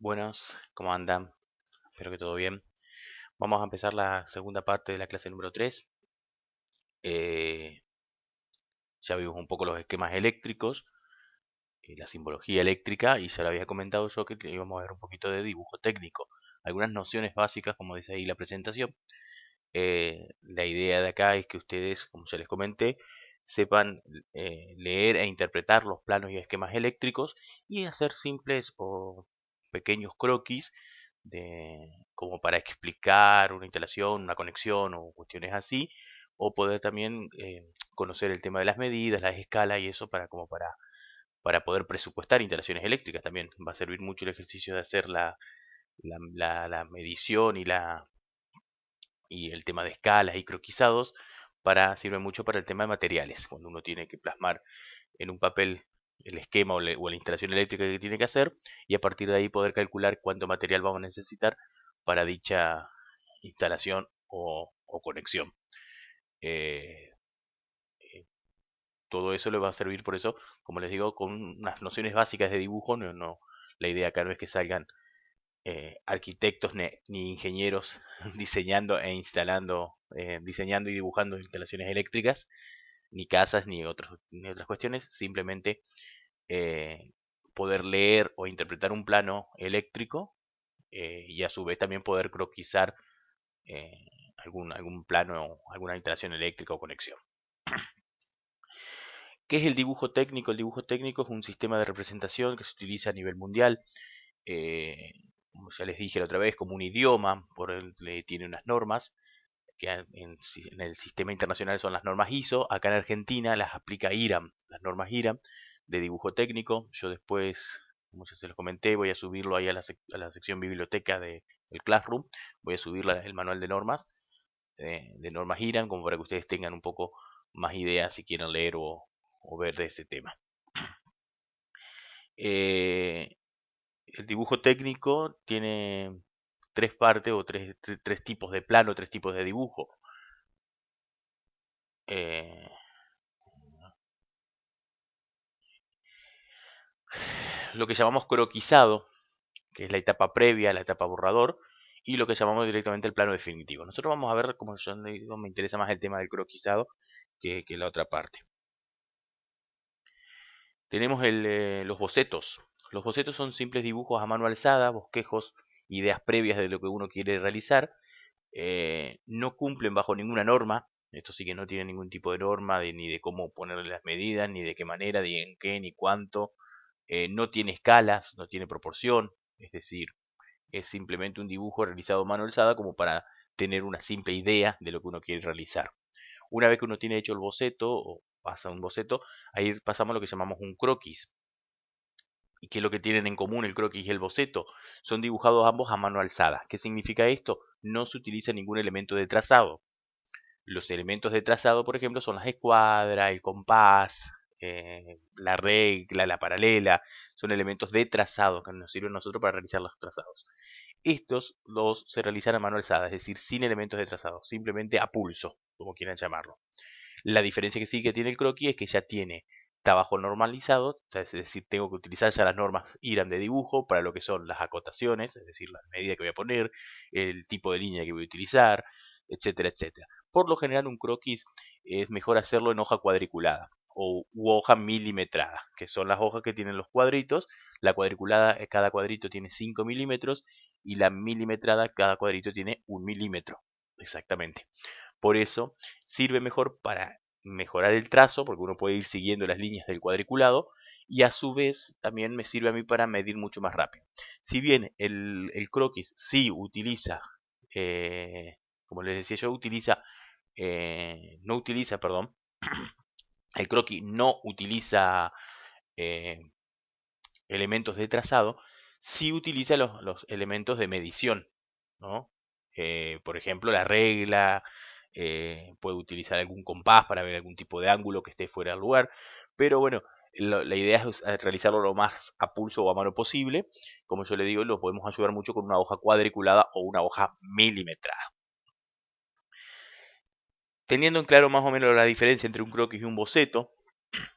Buenos, ¿cómo andan? Espero que todo bien. Vamos a empezar la segunda parte de la clase número 3. Eh, ya vimos un poco los esquemas eléctricos, la simbología eléctrica, y ya lo había comentado yo que íbamos a ver un poquito de dibujo técnico. Algunas nociones básicas, como dice ahí la presentación. La idea de acá es que ustedes, como ya les comenté, sepan leer e interpretar los planos y esquemas eléctricos y hacer simples o pequeños croquis como para explicar una instalación, una conexión o cuestiones así, o poder también conocer el tema de las medidas, las escalas y eso para poder presupuestar instalaciones eléctricas también. Va a servir mucho el ejercicio de hacer la medición y el tema de escalas y croquisados sirve mucho para el tema de materiales, cuando uno tiene que plasmar en un papel el esquema o la instalación eléctrica que tiene que hacer y a partir de ahí poder calcular cuánto material vamos a necesitar para dicha instalación o conexión. Eh, eh, Todo eso le va a servir por eso, como les digo, con unas nociones básicas de dibujo. La idea acá no es que salgan arquitectos ni ingenieros diseñando e instalando, diseñando y dibujando instalaciones eléctricas, ni casas, ni otras cuestiones, simplemente eh, poder leer o interpretar un plano eléctrico y a su vez también poder croquisar eh, algún plano, alguna instalación eléctrica o conexión. ¿Qué es el dibujo técnico? El dibujo técnico es un sistema de representación que se utiliza a nivel mundial, eh, como ya les dije la otra vez, como un idioma, tiene unas normas que en el sistema internacional son las normas ISO. Acá en Argentina las aplica IRAM, las normas IRAM de dibujo técnico. Yo después, como ya se los comenté, voy a subirlo ahí a la sección biblioteca del Classroom. Voy a subir el manual de normas IRAM como para que ustedes tengan un poco más ideas si quieren leer o ver de ese tema. Eh, el dibujo técnico tiene tres partes o tres tipos de plano, tres tipos de dibujo. Eh, lo que llamamos croquisado, que es la etapa previa, la etapa borrador, y lo que llamamos directamente el plano definitivo. Nosotros vamos a ver, como yo digo, me interesa más el tema del croquisado que la otra parte. Tenemos los bocetos. Los bocetos son simples dibujos a mano alzada, bosquejos, ideas previas de lo que uno quiere realizar. No cumplen bajo ninguna norma. Esto sí que no tiene ningún tipo de norma ni de cómo ponerle las medidas, ni de qué manera, ni en qué, ni cuánto. No tiene escalas, no tiene proporción. Es decir, es simplemente un dibujo realizado a mano alzada como para tener una simple idea de lo que uno quiere realizar. Una vez que uno tiene hecho el boceto o pasa un boceto, ahí pasamos a lo que llamamos un croquis. ¿Y qué es lo que tienen en común el croquis y el boceto? Son dibujados ambos a mano alzada. ¿Qué significa esto? No se utiliza ningún elemento de trazado. Los elementos de trazado, por ejemplo, son las escuadras, el compás, la regla, la paralela. Son elementos de trazado que nos sirven a nosotros para realizar los trazados. Estos dos se realizan a mano alzada, es decir, sin elementos de trazado, simplemente a pulso, como quieran llamarlo. La diferencia que sí que tiene el croquis es que ya tiene trabajo normalizado, o sea, es decir, tengo que utilizar ya las normas IRAM de dibujo para lo que son las acotaciones, es decir, la medida que voy a poner, el tipo de línea que voy a utilizar, etcétera, etcétera. Por lo general, un croquis es mejor hacerlo en hoja cuadriculada u hoja milimetrada, que son las hojas que tienen los cuadritos. La cuadriculada, cada cuadrito tiene 5 milímetros y la milimetrada, cada cuadrito tiene 1 milímetro, exactamente. Por eso sirve mejor para mejorar el trazo, porque uno puede ir siguiendo las líneas del cuadriculado, y a su vez también me sirve a mí para medir mucho más rápido. Si bien el croquis sí utiliza, eh, como les decía yo, no utiliza, perdón, el croquis no utiliza eh, elementos de trazado, sí utiliza los elementos de medición, ¿no? Por ejemplo, la regla, puede utilizar algún compás para ver algún tipo de ángulo que esté fuera del lugar, pero bueno, la idea es realizarlo lo más a pulso o a mano posible. Como yo le digo, lo podemos ayudar mucho con una hoja cuadriculada o una hoja milimetrada. Teniendo en claro más o menos la diferencia entre un croquis y un boceto,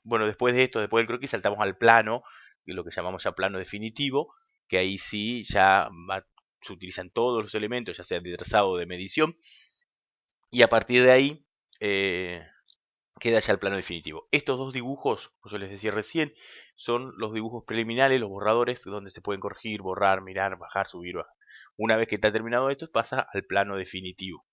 bueno, después de esto, después del croquis, saltamos al plano, que es lo que llamamos ya plano definitivo, que ahí sí ya se utilizan todos los elementos, ya sea de trazado o de medición, y a partir de ahí queda ya el plano definitivo. Estos dos dibujos, como yo les decía recién, son los dibujos preliminares, los borradores, donde se pueden corregir, borrar, mirar, bajar, subir, bajar. Una vez que está terminado esto, pasa al plano definitivo.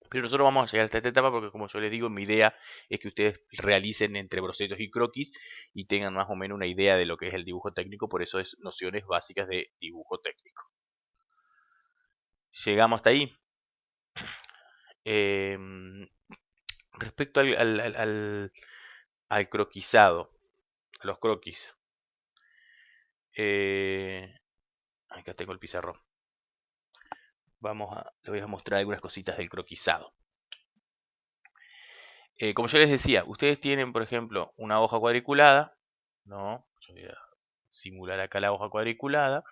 Pero nosotros vamos a llegar hasta esta etapa porque, como yo les digo, mi idea es que ustedes realicen entre bocetos y croquis y tengan más o menos una idea de lo que es el dibujo técnico, por eso es nociones básicas de dibujo técnico. Llegamos hasta ahí. Respecto al croquisado, a los croquis. Acá tengo el pizarrón. Les voy a mostrar algunas cositas del croquisado. Como yo les decía, ustedes tienen, por ejemplo, una hoja cuadriculada, ¿no? Yo voy a simular acá la hoja cuadriculada,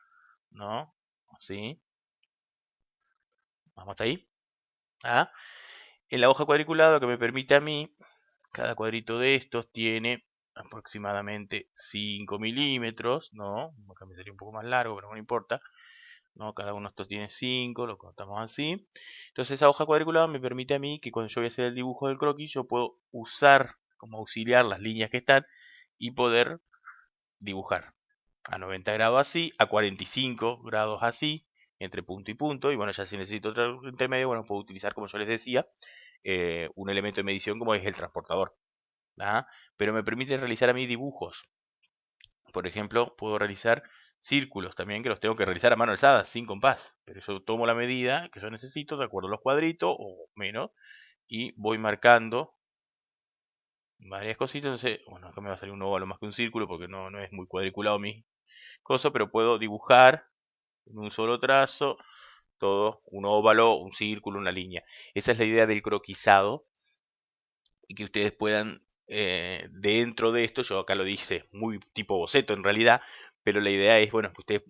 ¿no? Así. Vamos hasta ahí. ¿Ah? En la hoja cuadriculada, que me permite a mí, cada cuadrito de estos tiene aproximadamente 5 milímetros, ¿no? Acá me sería un poco más largo, pero no importa. ¿No? Cada uno de estos tiene 5, lo contamos así. Entonces esa hoja cuadriculada me permite a mí que cuando yo voy a hacer el dibujo del croquis, yo puedo usar como auxiliar las líneas que están y poder dibujar a 90 grados así, a 45 grados así, entre punto y punto. Y bueno, ya si necesito otro intermedio, bueno, puedo utilizar, como yo les decía, un elemento de medición como es el transportador. ¿Ah? Pero me permite realizar a mí dibujos. Por ejemplo, puedo realizar círculos también, que los tengo que realizar a mano alzada, sin compás. Pero yo tomo la medida que yo necesito, de acuerdo a los cuadritos, o menos, y voy marcando varias cositas. Entonces, bueno, acá me va a salir un óvalo más que un círculo, porque no es muy cuadriculado mi cosa, pero puedo dibujar en un solo trazo todo, un óvalo, un círculo, una línea. Esa es la idea del croquisado, y que ustedes puedan, dentro de esto, yo acá lo dije muy tipo boceto en realidad, pero la idea es, bueno, que ustedes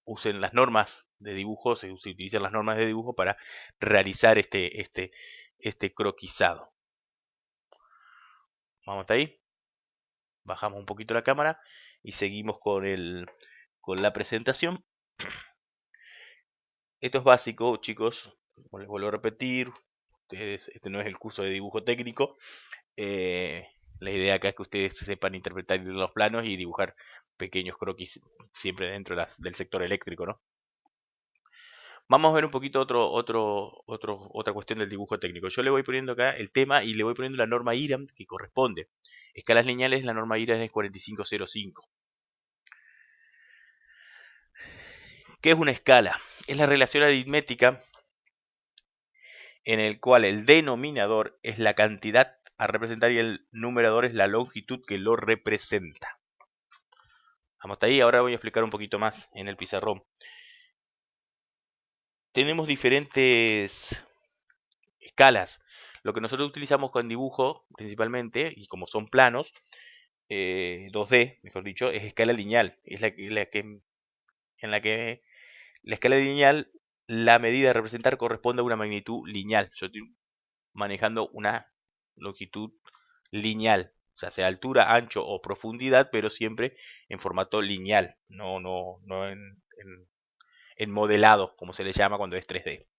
usen las normas de dibujo, se utilizan las normas de dibujo para realizar este croquisado. Vamos hasta ahí, bajamos un poquito la cámara y seguimos con la presentación. Esto es básico, chicos, como les vuelvo a repetir, este no es el curso de dibujo técnico. La idea acá es que ustedes sepan interpretar los planos y dibujar pequeños croquis siempre dentro del sector eléctrico, ¿no? Vamos a ver un poquito otra cuestión del dibujo técnico. Yo le voy poniendo acá el tema y le voy poniendo la norma IRAM que corresponde. Escalas lineales, la norma IRAM es 4505. ¿Qué es una escala? Es la relación aritmética en el cual el denominador es la cantidad a representar y el numerador es la longitud que lo representa. Vamos hasta ahí, ahora voy a explicar un poquito más en el pizarrón. Tenemos diferentes escalas. Lo que nosotros utilizamos con dibujo principalmente, y como son planos, 2D, mejor dicho, es escala lineal. Es en la que la escala lineal, la medida a representar corresponde a una magnitud lineal. Yo estoy manejando una longitud lineal, o sea altura, ancho o profundidad, pero siempre en formato lineal, no en modelado, como se le llama cuando es 3D.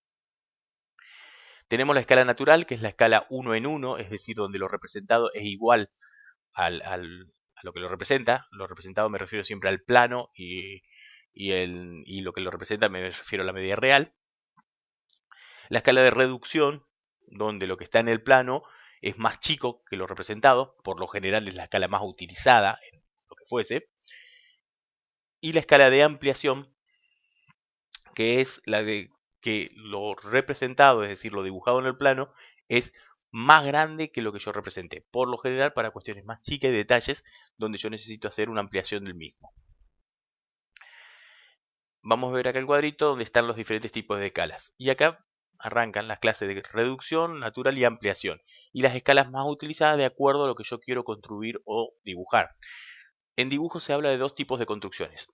Tenemos la escala natural, que es la escala 1 en 1, es decir, donde lo representado es igual a lo que lo representa. Lo representado me refiero siempre al plano y lo que lo representa me refiero a la medida real. La escala de reducción, donde lo que está en el plano es más chico que lo representado, por lo general es la escala más utilizada en lo que fuese. Y la escala de ampliación, que es la de que lo representado, es decir, lo dibujado en el plano, es más grande que lo que yo representé. Por lo general, para cuestiones más chicas y detalles, donde yo necesito hacer una ampliación del mismo. Vamos a ver acá el cuadrito donde están los diferentes tipos de escalas. Y acá arrancan las clases de reducción, natural y ampliación. Y las escalas más utilizadas de acuerdo a lo que yo quiero construir o dibujar. En dibujo se habla de dos tipos de construcciones.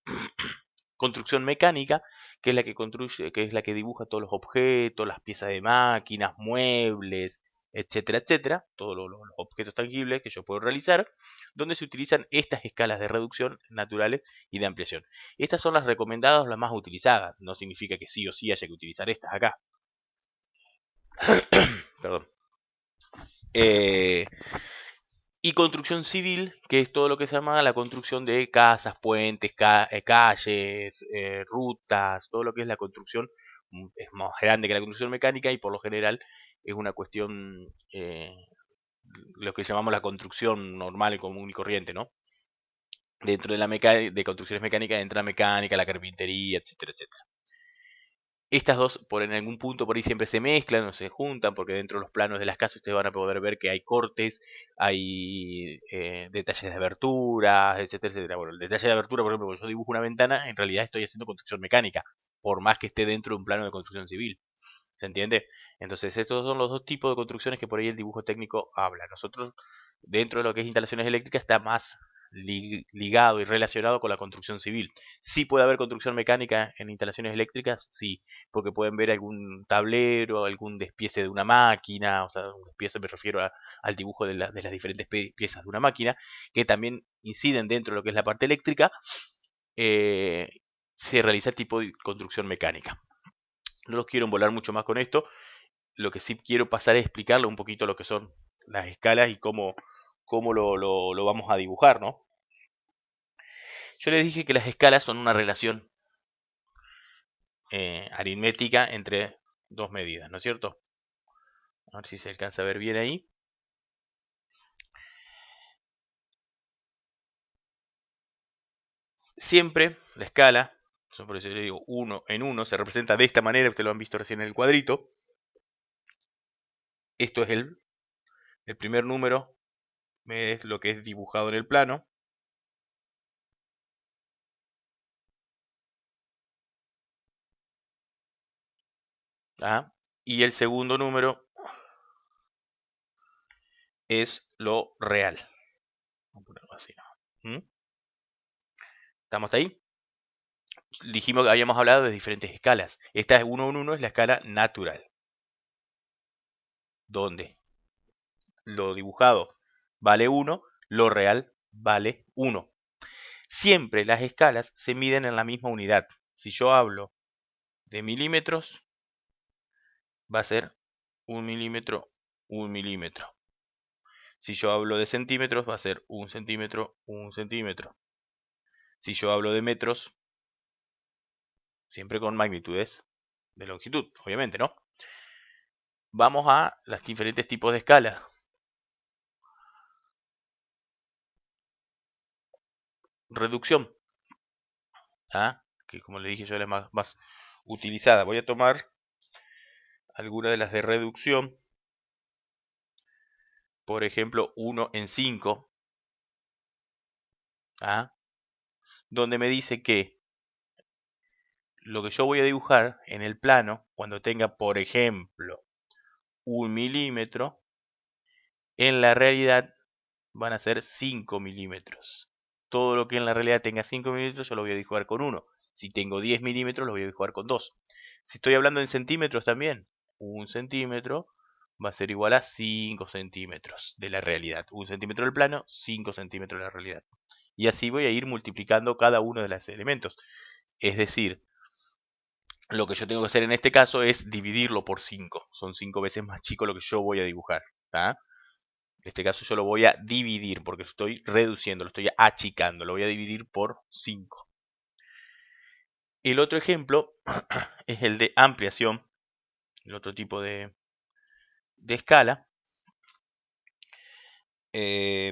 Construcción mecánica, que es la que construye, que es la que dibuja todos los objetos, las piezas de máquinas, muebles, etcétera, etcétera, todos los objetos tangibles que yo puedo realizar, donde se utilizan estas escalas de reducción naturales y de ampliación. Estas son las recomendadas, las más utilizadas, no significa que sí o sí haya que utilizar estas acá. Perdón. Y construcción civil, que es todo lo que se llama la construcción de casas, puentes, calles, rutas, todo lo que es la construcción es más grande que la construcción mecánica y por lo general es una cuestión, lo que llamamos la construcción normal, común y corriente, ¿no? Dentro de la de construcciones mecánicas entra la mecánica, la carpintería, etcétera, etcétera. Estas dos, en algún punto por ahí siempre se mezclan o se juntan, porque dentro de los planos de las casas ustedes van a poder ver que hay cortes, hay detalles de aberturas, etcétera, etcétera. Bueno, el detalle de abertura, por ejemplo, cuando yo dibujo una ventana, en realidad estoy haciendo construcción mecánica, por más que esté dentro de un plano de construcción civil. ¿Se entiende? Entonces, estos son los dos tipos de construcciones que por ahí el dibujo técnico habla. Nosotros, dentro de lo que es instalaciones eléctricas, está más ligado y relacionado con la construcción civil. Sí puede haber construcción mecánica en instalaciones eléctricas, sí, porque pueden ver algún tablero, algún despiece de una máquina, o sea, un despiece me refiero al dibujo de las diferentes piezas de una máquina, que también inciden dentro de lo que es la parte eléctrica, se realiza tipo de construcción mecánica. No los quiero envolar mucho más con esto, lo que sí quiero pasar es explicarle un poquito lo que son las escalas y cómo lo vamos a dibujar, ¿no? Yo les dije que las escalas son una relación aritmética entre dos medidas, ¿no es cierto? A ver si se alcanza a ver bien ahí. Siempre la escala, por eso le digo 1 en 1, se representa de esta manera, ustedes lo han visto recién en el cuadrito. Esto es el primer número, es lo que es dibujado en el plano. ¿Ah? Y el segundo número es lo real. Vamos a ponerlo así, ¿no? ¿Mm? ¿Estamos ahí? Dijimos que habíamos hablado de diferentes escalas. Esta es 1 en 1, es la escala natural, donde lo dibujado vale 1, lo real vale 1. Siempre las escalas se miden en la misma unidad. Si yo hablo de milímetros, va a ser 1 milímetro, 1 milímetro. Si yo hablo de centímetros, va a ser 1 centímetro, 1 centímetro. Si yo hablo de metros, siempre con magnitudes de longitud, obviamente, ¿no? Vamos a los diferentes tipos de escalas. Reducción, ¿ah? Que como le dije yo es la más utilizada. Voy a tomar algunas de las de reducción. Por ejemplo, 1 en 5. ¿Ah? Donde me dice que lo que yo voy a dibujar en el plano, cuando tenga, por ejemplo, 1 milímetro, en la realidad van a ser 5 milímetros. Todo lo que en la realidad tenga 5 milímetros, yo lo voy a dibujar con 1. Si tengo 10 milímetros, lo voy a dibujar con 2. Si estoy hablando en centímetros también, 1 centímetro va a ser igual a 5 centímetros de la realidad. 1 centímetro del plano, 5 centímetros de la realidad. Y así voy a ir multiplicando cada uno de los elementos. Es decir, lo que yo tengo que hacer en este caso es dividirlo por 5. Son 5 veces más chico lo que yo voy a dibujar. ¿Tá? En este caso yo lo voy a dividir porque estoy reduciendo, lo estoy achicando. Lo voy a dividir por 5. El otro ejemplo es el de ampliación. El otro tipo de escala.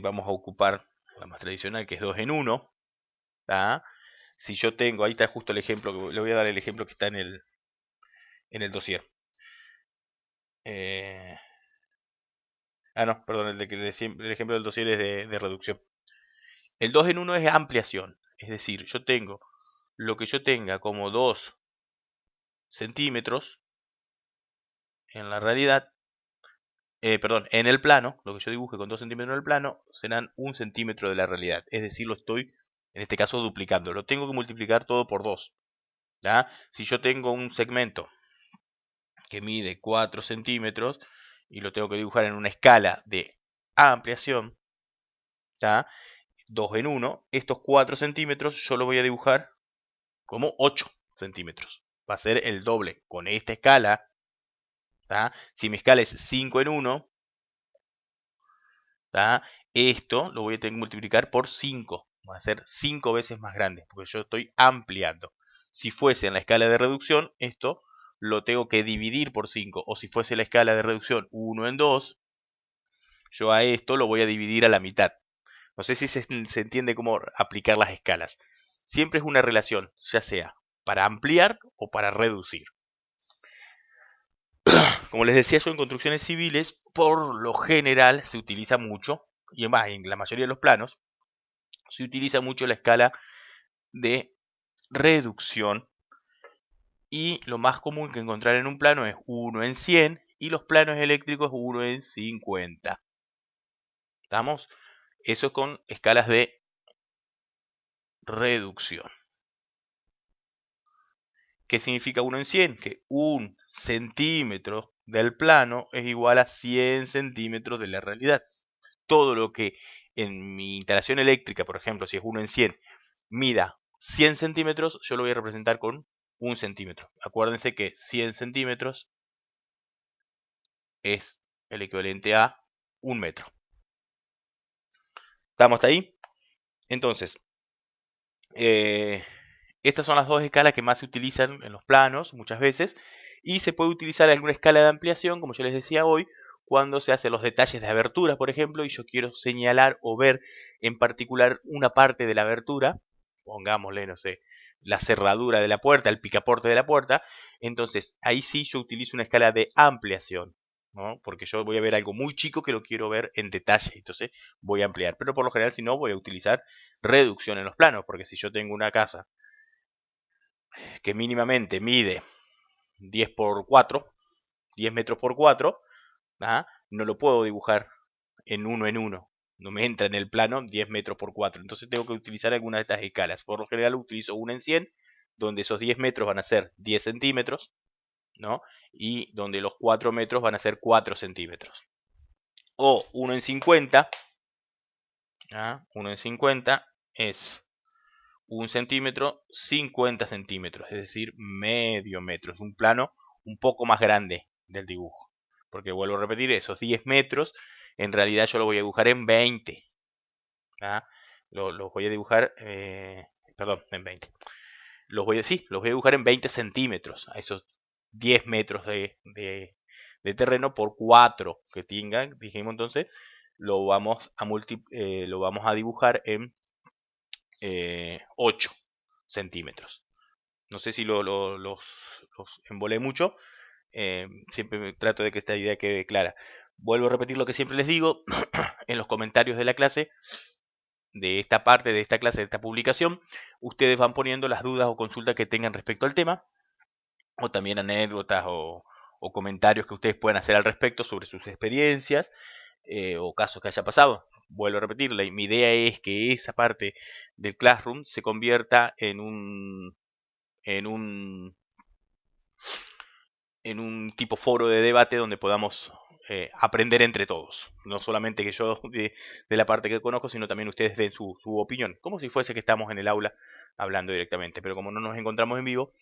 Vamos a ocupar la más tradicional, que es 2 en 1. ¿Tá? Si yo tengo, ahí está justo el ejemplo, le voy a dar el ejemplo que está en el dossier. No, perdón, el ejemplo del dossier es de reducción. El 2 en 1 es ampliación. Es decir, yo tengo lo que yo tenga como 2 centímetros en la realidad, perdón, en el plano, lo que yo dibuje con 2 centímetros en el plano, serán 1 centímetro de la realidad. Es decir, lo estoy, en este caso, duplicando. Lo tengo que multiplicar todo por 2. ¿Ya? Si yo tengo un segmento que mide 4 centímetros y lo tengo que dibujar en una escala de ampliación, ¿tá? 2 en 1, estos 4 centímetros yo lo voy a dibujar como 8 centímetros. Va a ser el doble con esta escala, ¿tá? Si mi escala es 5 en 1, ¿tá? Esto lo voy a tener que multiplicar por 5. Va a ser 5 veces más grande, porque yo estoy ampliando. Si fuese en la escala de reducción, esto lo tengo que dividir por 5. O si fuese la escala de reducción 1 en 2, yo a esto lo voy a dividir a la mitad. No sé si se entiende cómo aplicar las escalas. Siempre es una relación, ya sea para ampliar o para reducir. Como les decía yo, en construcciones civiles, por lo general se utiliza mucho, y además en la mayoría de los planos, se utiliza mucho la escala de reducción. Y lo más común que encontrar en un plano es 1 en 100 y los planos eléctricos 1 en 50. ¿Estamos? Eso con escalas de reducción. ¿Qué significa 1 en 100? Que 1 centímetro del plano es igual a 100 centímetros de la realidad. Todo lo que en mi instalación eléctrica, por ejemplo, si es 1 en 100, mida 100 centímetros, yo lo voy a representar con 1 centímetro. Acuérdense que 100 centímetros es el equivalente a 1 metro. ¿Estamos hasta ahí? Entonces, estas son las dos escalas que más se utilizan en los planos muchas veces. Y se puede utilizar alguna escala de ampliación, como yo les decía hoy, cuando se hacen los detalles de abertura, por ejemplo, y yo quiero señalar o ver en particular una parte de la abertura, pongámosle, no sé, la cerradura de la puerta, el picaporte de la puerta. Entonces, ahí sí yo utilizo una escala de ampliación, ¿no? Porque yo voy a ver algo muy chico que lo quiero ver en detalle, entonces voy a ampliar. Pero por lo general, si no, voy a utilizar reducción en los planos, porque si yo tengo una casa que mínimamente mide 10 por 4, 10 metros por 4, ¿ah? No lo puedo dibujar en 1 en 1. No me entra en el plano 10 metros por 4. Entonces tengo que utilizar alguna de estas escalas. Por lo general utilizo 1 en 100, donde esos 10 metros van a ser 10 centímetros, ¿no? Y donde los 4 metros van a ser 4 centímetros. O 1 en 50, ¿ah? 1 en 50 es 1 centímetro, 50 centímetros, es decir, medio metro. Es un plano un poco más grande del dibujo. Porque vuelvo a repetir, esos 10 metros, en realidad yo lo voy a dibujar en 20. ¿Ah? Los voy a dibujar, perdón, en 20. Los voy a dibujar en 20 centímetros, a esos 10 metros de terreno por 4 que tengan, dijimos entonces, lo vamos a dibujar en 8 centímetros. No sé si los embolé mucho. Siempre trato de que esta idea quede clara. Vuelvo a repetir lo que siempre les digo en los comentarios de la clase, de esta parte, de esta clase, de esta publicación. Ustedes van poniendo las dudas o consultas que tengan respecto al tema, o también anécdotas o comentarios que ustedes puedan hacer al respecto sobre sus experiencias o casos que haya pasado. Vuelvo a repetir, mi idea es que esa parte del Classroom se convierta en un tipo foro de debate donde podamos aprender entre todos. No solamente que yo de la parte que conozco, sino también ustedes den su opinión. Como si fuese que estamos en el aula hablando directamente. Pero como no nos encontramos en vivo,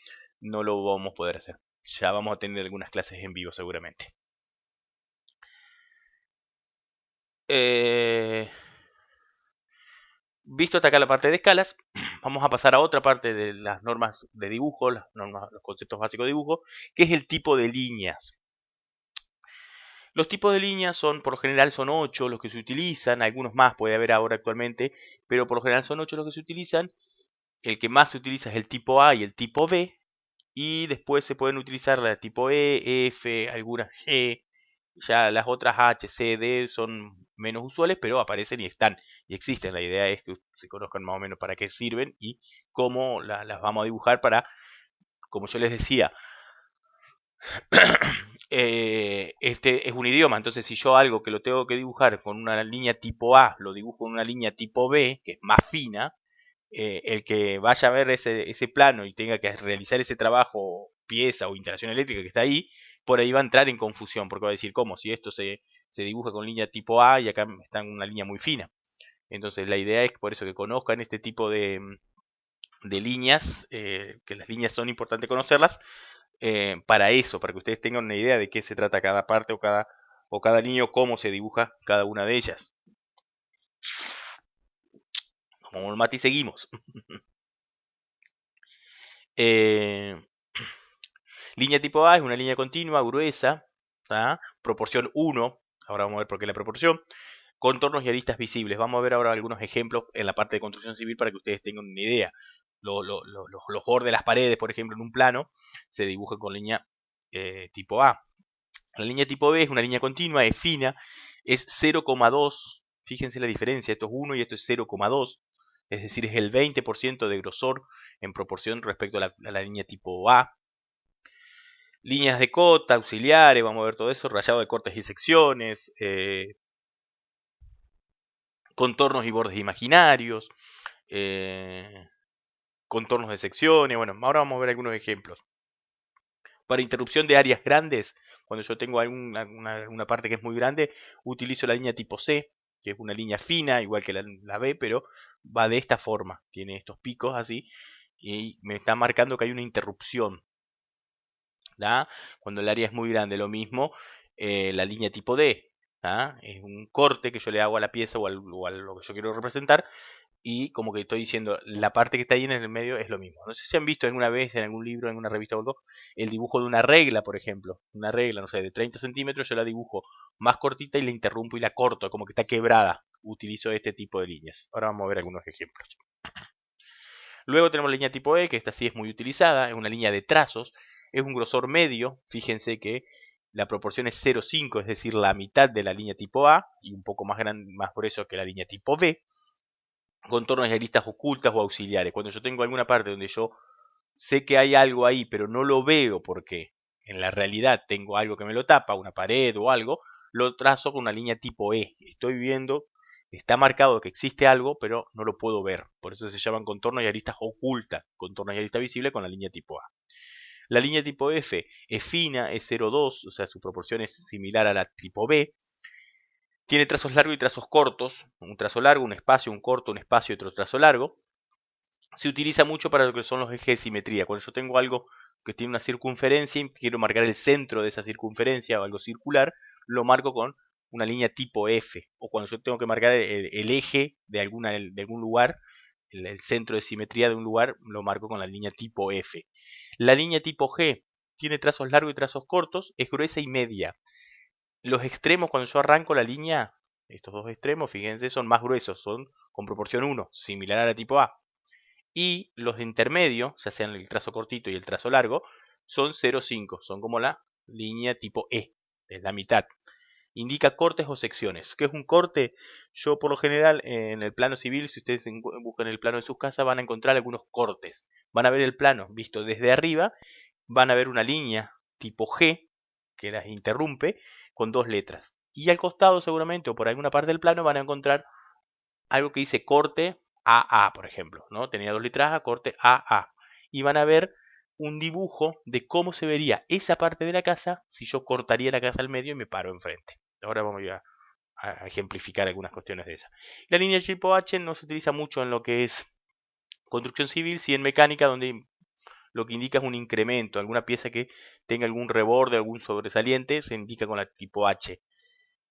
no lo vamos a poder hacer. Ya vamos a tener algunas clases en vivo seguramente. Visto hasta acá la parte de escalas, vamos a pasar a otra parte de las normas de dibujo, los conceptos básicos de dibujo, que es el tipo de líneas. Los tipos de líneas por lo general son 8 los que se utilizan, algunos más puede haber ahora actualmente, pero por lo general son 8 los que se utilizan. El que más se utiliza es el tipo A y el tipo B, y después se pueden utilizar la tipo E, F, algunas G. Ya las otras H, C, D son menos usuales, pero aparecen y están y existen. La idea es que se conozcan más o menos para qué sirven y cómo las vamos a dibujar para, como yo les decía, este es un idioma. Entonces si yo algo que lo tengo que dibujar con una línea tipo A, lo dibujo con una línea tipo B, que es más fina, el que vaya a ver ese plano y tenga que realizar ese trabajo, pieza o instalación eléctrica que está ahí, por ahí va a entrar en confusión, porque va a decir, ¿cómo? Si esto se dibuja con línea tipo A y acá está en una línea muy fina. Entonces la idea es por eso que conozcan este tipo de líneas, que las líneas son importantes conocerlas, para eso, para que ustedes tengan una idea de qué se trata cada parte o cada línea o cómo se dibuja cada una de ellas. Como el mate y seguimos. Línea tipo A es una línea continua, gruesa, ¿tá? Proporción 1, ahora vamos a ver por qué la proporción. Contornos y aristas visibles. Vamos a ver ahora algunos ejemplos en la parte de construcción civil para que ustedes tengan una idea. Los bordes de las paredes, por ejemplo, en un plano, se dibujan con línea tipo A. La línea tipo B es una línea continua, es fina, es 0,2. Fíjense la diferencia, esto es 1 y esto es 0,2. Es decir, es el 20% de grosor en proporción respecto a la línea tipo A. Líneas de cota, auxiliares, vamos a ver todo eso, rayado de cortes y secciones, contornos y bordes imaginarios, contornos de secciones. Bueno, ahora vamos a ver algunos ejemplos. Para interrupción de áreas grandes, cuando yo tengo una parte que es muy grande, utilizo la línea tipo C, que es una línea fina, igual que la B, pero va de esta forma. Tiene estos picos así y me está marcando que hay una interrupción. ¿Da? Cuando el área es muy grande, lo mismo, la línea tipo D. ¿Da? Es un corte que yo le hago a la pieza o a lo que yo quiero representar y como que estoy diciendo, la parte que está ahí en el medio es lo mismo. No sé si han visto alguna vez en algún libro, en alguna revista o algo, el dibujo de una regla, por ejemplo. Una regla, no sé, de 30 centímetros, yo la dibujo más cortita y la interrumpo y la corto, como que está quebrada. Utilizo este tipo de líneas. Ahora vamos a ver algunos ejemplos. Luego tenemos la línea tipo E, que esta sí es muy utilizada, es una línea de trazos, es un grosor medio, fíjense que la proporción es 0,5, es decir, la mitad de la línea tipo A, y un poco más grande, más grueso que la línea tipo B. Contornos y aristas ocultas o auxiliares. Cuando yo tengo alguna parte donde yo sé que hay algo ahí, pero no lo veo porque en la realidad tengo algo que me lo tapa, una pared o algo, lo trazo con una línea tipo E. Estoy viendo, está marcado que existe algo, pero no lo puedo ver. Por eso se llaman contornos y aristas ocultas, contornos y aristas visibles con la línea tipo A. La línea tipo F es fina, es 0,2, o sea, su proporción es similar a la tipo B. Tiene trazos largos y trazos cortos, un trazo largo, un espacio, un corto, un espacio y otro trazo largo. Se utiliza mucho para lo que son los ejes de simetría. Cuando yo tengo algo que tiene una circunferencia y quiero marcar el centro de esa circunferencia o algo circular, lo marco con una línea tipo F. O cuando yo tengo que marcar el eje de algún lugar, el centro de simetría de un lugar, lo marco con la línea tipo F. La línea tipo G tiene trazos largos y trazos cortos, es gruesa y media. Los extremos, cuando yo arranco la línea, estos dos extremos, fíjense, son más gruesos, son con proporción 1, similar a la tipo A. Y los de intermedio, ya sean el trazo cortito y el trazo largo, son 0,5, son como la línea tipo E, es la mitad. Indica cortes o secciones. ¿Qué es un corte? Yo por lo general en el plano civil, si ustedes buscan el plano de sus casas, van a encontrar algunos cortes. Van a ver el plano visto desde arriba, van a ver una línea tipo G que las interrumpe con dos letras. Y al costado seguramente o por alguna parte del plano van a encontrar algo que dice corte AA, por ejemplo, ¿no? Tenía dos letras A, corte AA. Y van a ver un dibujo de cómo se vería esa parte de la casa si yo cortaría la casa al medio y me paro enfrente. Ahora vamos a ejemplificar algunas cuestiones de esas. La línea tipo H no se utiliza mucho en lo que es construcción civil, sí en mecánica, donde lo que indica es un incremento, alguna pieza que tenga algún reborde, algún sobresaliente, se indica con la tipo H.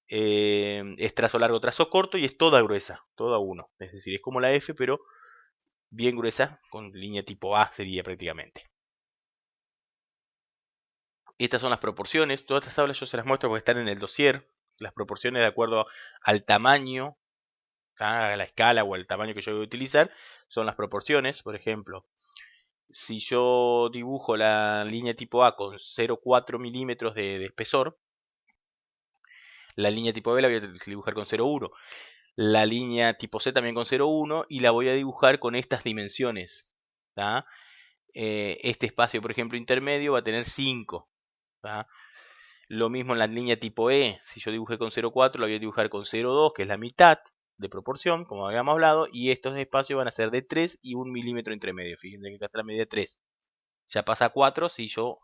Es trazo largo, trazo corto y es toda gruesa, toda uno. Es decir, es como la F, pero bien gruesa, con línea tipo A sería prácticamente. Estas son las proporciones. Todas estas tablas yo se las muestro porque están en el dossier. Las proporciones de acuerdo al tamaño, a la escala o al tamaño que yo voy a utilizar, son las proporciones. Por ejemplo, si yo dibujo la línea tipo A con 0,4 milímetros de espesor, la línea tipo B la voy a dibujar con 0,1. La línea tipo C también con 0,1 y la voy a dibujar con estas dimensiones. ¿Tá? Este espacio, por ejemplo, intermedio va a tener 5. ¿Tá? Lo mismo en la línea tipo E. Si yo dibujé con 0,4, la voy a dibujar con 0,2, que es la mitad de proporción, como habíamos hablado. Y estos espacios van a ser de 3 y 1 milímetro entre medio. Fíjense que acá está la medida 3. Ya pasa a 4 si yo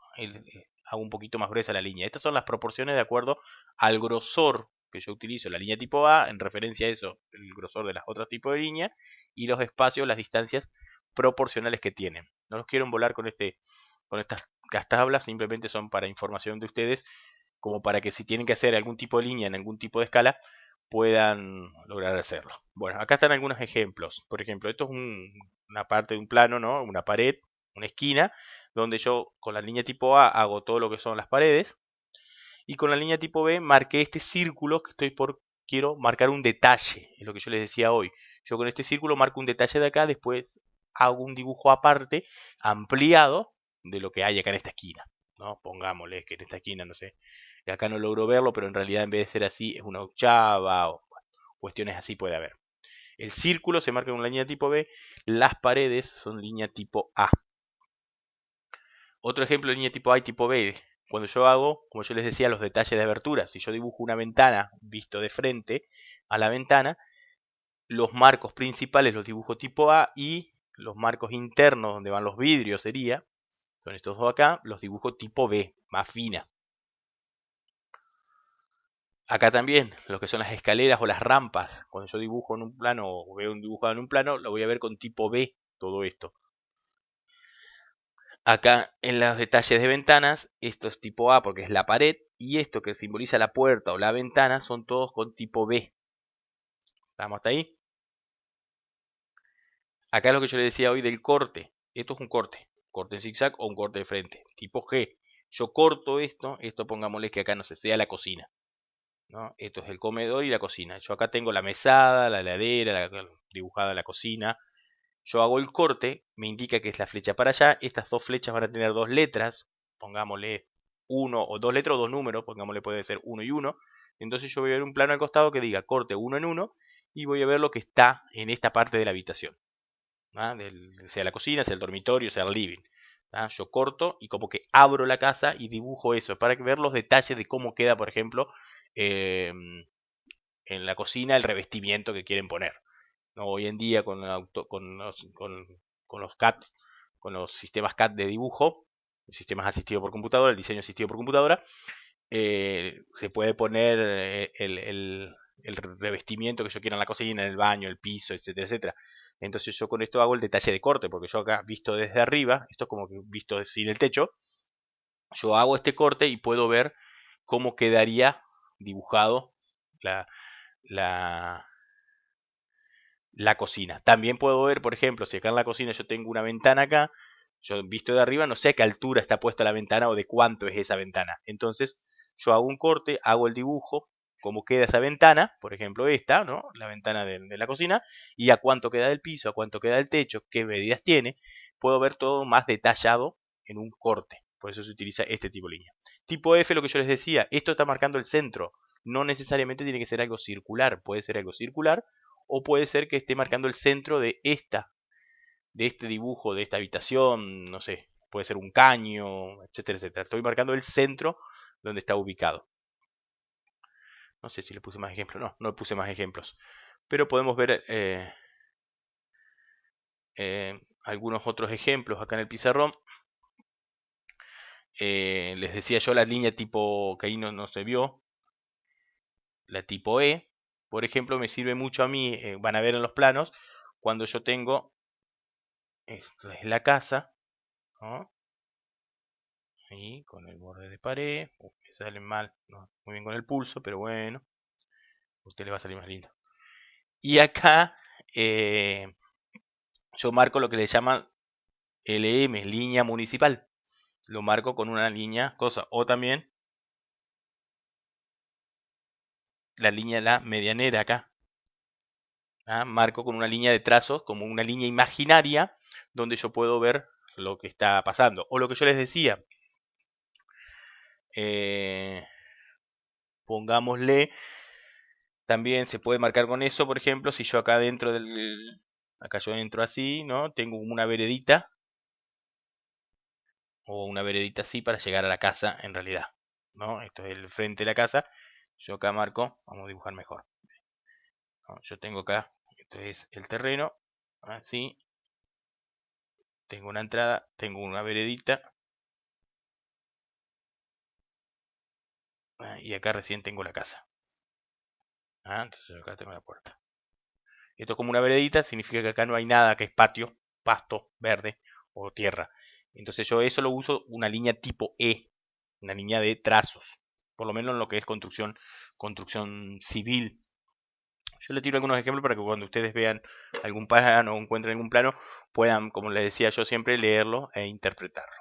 hago un poquito más gruesa la línea. Estas son las proporciones de acuerdo al grosor que yo utilizo. La línea tipo A, en referencia a eso, el grosor de las otros tipos de línea, y los espacios, las distancias proporcionales que tienen. No los quiero embolar con estas tablas, simplemente son para información de ustedes, como para que si tienen que hacer algún tipo de línea en algún tipo de escala, puedan lograr hacerlo. Bueno, acá están algunos ejemplos. Por ejemplo, esto es una parte de un plano, ¿no? Una pared, una esquina, donde yo con la línea tipo A hago todo lo que son las paredes, y con la línea tipo B marqué este círculo que quiero marcar un detalle, es lo que yo les decía hoy. Yo con este círculo marco un detalle de acá, después hago un dibujo aparte, ampliado, de lo que hay acá en esta esquina, ¿no? Pongámosle que en esta esquina, no sé, acá no logro verlo, pero en realidad en vez de ser así es una ochava o bueno, cuestiones así puede haber. El círculo se marca con la línea tipo B, las paredes son línea tipo A. Otro ejemplo de línea tipo A y tipo B, cuando yo hago, como yo les decía, los detalles de abertura, si yo dibujo una ventana visto de frente a la ventana, los marcos principales los dibujo tipo A y los marcos internos donde van los vidrios son estos dos acá, los dibujo tipo B, más fina. Acá también, lo que son las escaleras o las rampas, cuando yo dibujo en un plano o veo un dibujado en un plano, lo voy a ver con tipo B, todo esto. Acá en los detalles de ventanas, esto es tipo A porque es la pared, y esto que simboliza la puerta o la ventana son todos con tipo B. ¿Estamos hasta ahí? Acá es lo que yo le decía hoy del corte. Esto es un corte en zigzag o un corte de frente, tipo G. Yo corto esto pongámosle que acá no sé, sea la cocina, ¿no? Esto es el comedor y la cocina. Yo acá tengo la mesada, la heladera, dibujada la cocina. Yo hago el corte, me indica que es la flecha para allá. Estas dos flechas van a tener dos letras, pongámosle uno o dos letras o dos números, pongámosle puede ser uno y uno. Entonces yo voy a ver un plano al costado que diga corte uno en uno y voy a ver lo que está en esta parte de la habitación, ¿ah? Sea la cocina, sea el dormitorio, sea el living. ¿Ah? Yo corto y como que abro la casa y dibujo eso para ver los detalles de cómo queda, por ejemplo, en la cocina el revestimiento que quieren poner. ¿No? Hoy en día con los CAD, con los sistemas CAD de dibujo, sistemas asistidos por computadora, el diseño asistido por computadora, se puede poner el revestimiento que yo quiera en la cocina, en el baño, el piso, etcétera, etcétera. Entonces yo con esto hago el detalle de corte, porque yo acá visto desde arriba, esto es como que visto sin el techo, yo hago este corte y puedo ver cómo quedaría dibujado la, la, la cocina. También puedo ver, por ejemplo, si acá en la cocina yo tengo una ventana acá, yo visto de arriba no sé a qué altura está puesta la ventana o de cuánto es esa ventana. Entonces yo hago un corte, hago el dibujo, cómo queda esa ventana, por ejemplo esta, ¿no? La ventana de la cocina, y a cuánto queda del piso, a cuánto queda del techo, qué medidas tiene. Puedo ver todo más detallado en un corte. Por eso se utiliza este tipo de línea. Tipo F, lo que yo les decía, esto está marcando el centro. No necesariamente tiene que ser algo circular, puede ser algo circular o puede ser que esté marcando el centro de este dibujo, de esta habitación, no sé, puede ser un caño, etcétera, etcétera. Estoy marcando el centro donde está ubicado. No sé si le puse más ejemplos, no le puse más ejemplos. Pero podemos ver algunos otros ejemplos acá en el pizarrón. Les decía yo la línea tipo que ahí no se vio, la tipo E, por ejemplo, me sirve mucho a mí, van a ver en los planos, cuando yo tengo la casa, ¿no? Ahí con el borde de pared, me sale mal, no muy bien con el pulso, pero bueno, a usted le va a salir más lindo. Y acá yo marco lo que le llaman LM, línea municipal. Lo marco con una línea, cosa, o también la línea la medianera acá. ¿Ah? Marco con una línea de trazos, como una línea imaginaria, donde yo puedo ver lo que está pasando. O lo que yo les decía, pongámosle, también se puede marcar con eso, por ejemplo, si yo acá dentro acá yo entro así, ¿no? Tengo una veredita, o una veredita así para llegar a la casa en realidad, ¿no? Esto es el frente de la casa, yo acá marco, vamos a dibujar mejor. ¿No? Yo tengo acá, esto es el terreno, así, tengo una entrada, tengo una veredita, Y acá recién tengo la casa. Entonces acá tengo la puerta. Esto es como una veredita, significa que acá no hay nada que es patio, pasto, verde o tierra. Entonces yo eso lo uso una línea tipo E, una línea de trazos, por lo menos en lo que es construcción civil. Yo le tiro algunos ejemplos para que cuando ustedes vean algún plano o encuentren algún plano, puedan, como les decía yo siempre, leerlo e interpretarlo.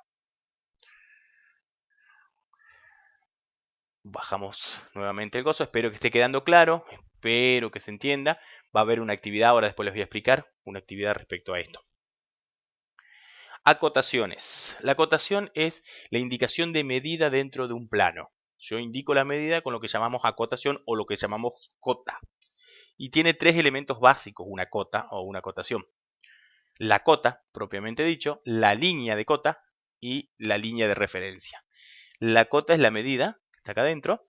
Bajamos nuevamente el gozo, espero que esté quedando claro, espero que se entienda. Va a haber una actividad, ahora después les voy a explicar, una actividad respecto a esto. Acotaciones. La acotación es la indicación de medida dentro de un plano. Yo indico la medida con lo que llamamos acotación o lo que llamamos cota. Y tiene tres elementos básicos una cota o una acotación. La cota, propiamente dicho, la línea de cota y la línea de referencia. La cota es la medida, que está acá adentro.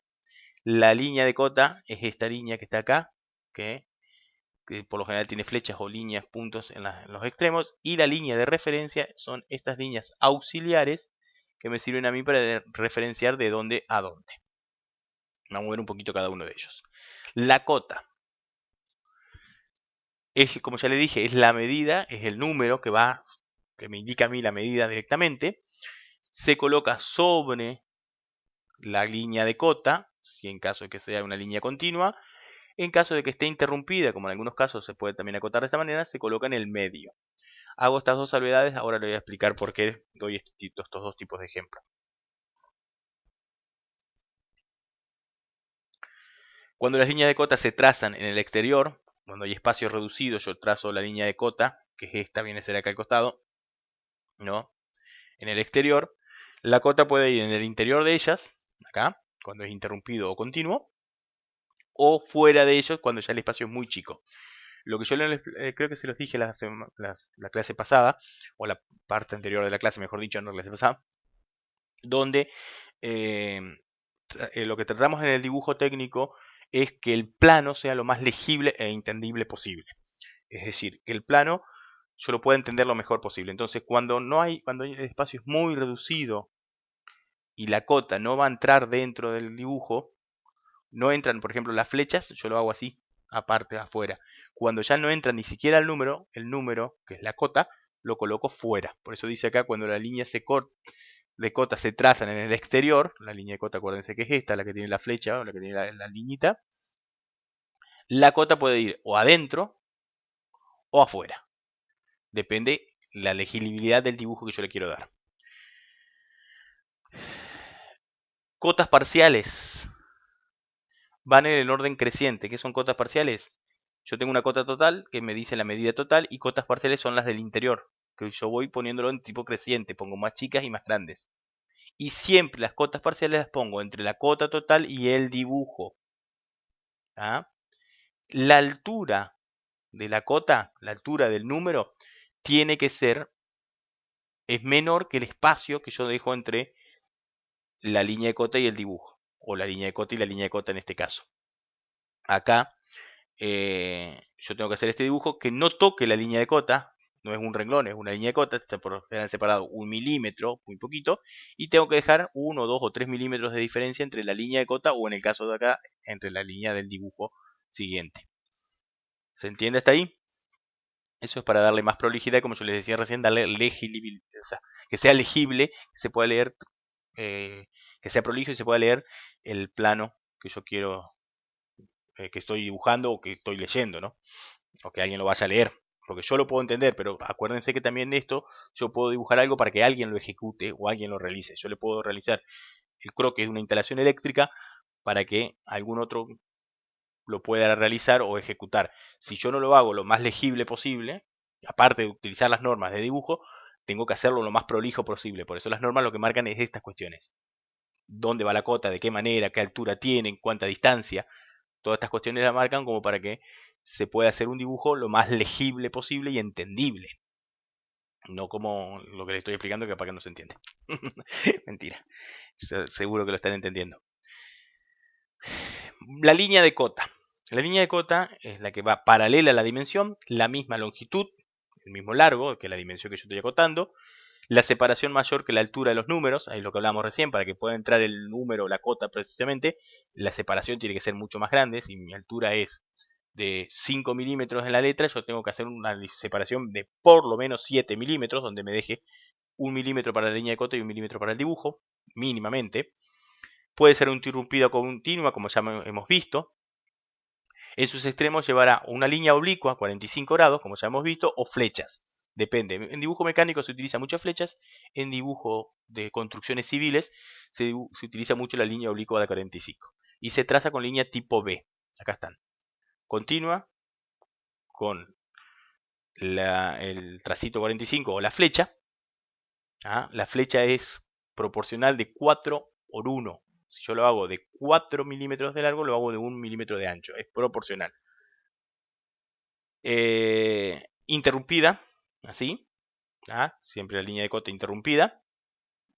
La línea de cota es esta línea que está acá, que por lo general tiene flechas o líneas, puntos en los extremos. Y la línea de referencia son estas líneas auxiliares que me sirven a mí para referenciar de dónde a dónde. Vamos a ver un poquito cada uno de ellos. La cota es, como ya le dije, es la medida, es el número que me indica a mí la medida directamente. Se coloca sobre la línea de cota, si en caso de que sea una línea continua. En caso de que esté interrumpida, como en algunos casos se puede también acotar de esta manera, se coloca en el medio. Hago estas dos salvedades, ahora le voy a explicar por qué doy estos dos tipos de ejemplos. Cuando las líneas de cota se trazan en el exterior, cuando hay espacio reducido, yo trazo la línea de cota, que es esta, viene a ser acá al costado, ¿no? En el exterior, la cota puede ir en el interior de ellas, acá, cuando es interrumpido o continuo, o fuera de ellos cuando ya el espacio es muy chico. Lo que yo creo que se los dije la clase pasada, o la parte anterior de la clase, mejor dicho, no la clase pasada, donde lo que tratamos en el dibujo técnico es que el plano sea lo más legible e entendible posible. Es decir, que el plano yo lo pueda entender lo mejor posible. Entonces, cuando el espacio es muy reducido y la cota no va a entrar dentro del dibujo, no entran, por ejemplo, las flechas, yo lo hago así, aparte, afuera. Cuando ya no entra ni siquiera el número, que es la cota, lo coloco fuera. Por eso dice acá, cuando la línea de cota se trazan en el exterior, la línea de cota, acuérdense que es esta, la que tiene la flecha, o la que tiene la liñita, la cota puede ir o adentro o afuera. Depende la legibilidad del dibujo que yo le quiero dar. Cotas parciales van en el orden creciente. ¿Qué son cotas parciales? Yo tengo una cota total que me dice la medida total y cotas parciales son las del interior, que yo voy poniéndolo en tipo creciente, pongo más chicas y más grandes. Y siempre las cotas parciales las pongo entre la cota total y el dibujo. ¿Ah? La altura de la cota, la altura del número, tiene que ser, es menor que el espacio que yo dejo entre la línea de cota y el dibujo, o la línea de cota y la línea de cota en este caso. Acá yo tengo que hacer este dibujo que no toque la línea de cota, no es un renglón, es una línea de cota, está separado 1 milímetro, muy poquito, y tengo que dejar 1, 2 o 3 milímetros de diferencia entre la línea de cota o en el caso de acá, entre la línea del dibujo siguiente. ¿Se entiende hasta ahí? Eso es para darle más prolijidad, como yo les decía recién, darle legibilidad, o sea, que sea legible, que se pueda leer, que sea prolijo y se pueda leer el plano que yo quiero, que estoy dibujando o que estoy leyendo, ¿no? O que alguien lo vaya a leer. Porque yo lo puedo entender, pero acuérdense que también de esto yo puedo dibujar algo para que alguien lo ejecute o alguien lo realice. Yo le puedo realizar el croquis, una instalación eléctrica, para que algún otro lo pueda realizar o ejecutar. Si yo no lo hago lo más legible posible, aparte de utilizar las normas de dibujo, tengo que hacerlo lo más prolijo posible. Por eso las normas lo que marcan es estas cuestiones. ¿Dónde va la cota? ¿De qué manera? ¿Qué altura tiene? ¿Cuánta distancia? Todas estas cuestiones las marcan como para que se pueda hacer un dibujo lo más legible posible y entendible. No como lo que les estoy explicando, que para que no se entiende. Mentira. Seguro que lo están entendiendo. La línea de cota. La línea de cota es la que va paralela a la dimensión, la misma longitud, el mismo largo que la dimensión que yo estoy acotando. la separación mayor que la altura de los números, ahí es lo que hablamos recién, para que pueda entrar el número o la cota precisamente, la separación tiene que ser mucho más grande. Si mi altura es de 5 milímetros en la letra, yo tengo que hacer una separación de por lo menos 7 milímetros, donde me deje 1 milímetro para la línea de cota y 1 milímetro para el dibujo, mínimamente. Puede ser interrumpida o continua, como ya hemos visto. En sus extremos llevará una línea oblicua, 45 grados, como ya hemos visto, o flechas. Depende. En dibujo mecánico se utiliza muchas flechas. En dibujo de construcciones civiles se utiliza mucho la línea oblicua de 45. Y se traza con línea tipo B. Acá están. Continua, con el tracito 45 o la flecha. La flecha es proporcional de 4 por 1. Si yo lo hago de 4 milímetros de largo, lo hago de 1 milímetro de ancho. Es proporcional. Interrumpida, así. Siempre la línea de cota interrumpida,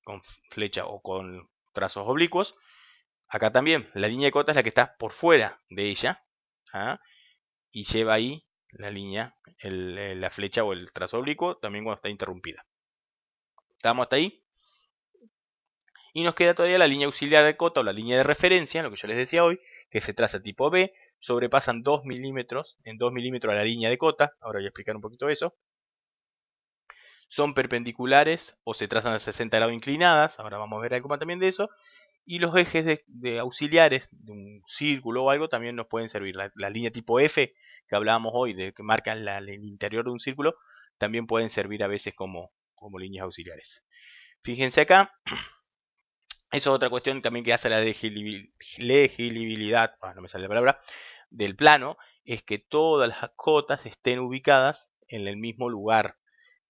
con flecha o con trazos oblicuos. Acá también, la línea de cota es la que está por fuera de ella. Y lleva ahí la línea, la flecha o el trazo oblicuo, también cuando está interrumpida. ¿Estamos hasta ahí? Y nos queda todavía la línea auxiliar de cota o la línea de referencia, lo que yo les decía hoy, que se traza tipo B, sobrepasan 2 milímetros, en 2 milímetros a la línea de cota. Ahora voy a explicar un poquito eso. Son perpendiculares o se trazan a 60 grados inclinadas. Ahora vamos a ver algo más también de eso. Y los ejes de auxiliares de un círculo o algo también nos pueden servir. La línea tipo F que hablábamos hoy, de que marcan el interior de un círculo, también pueden servir a veces como líneas auxiliares. Fíjense acá. Eso es otra cuestión también que hace la legibilidad, no me sale la palabra, del plano, es que todas las cotas estén ubicadas en el mismo lugar.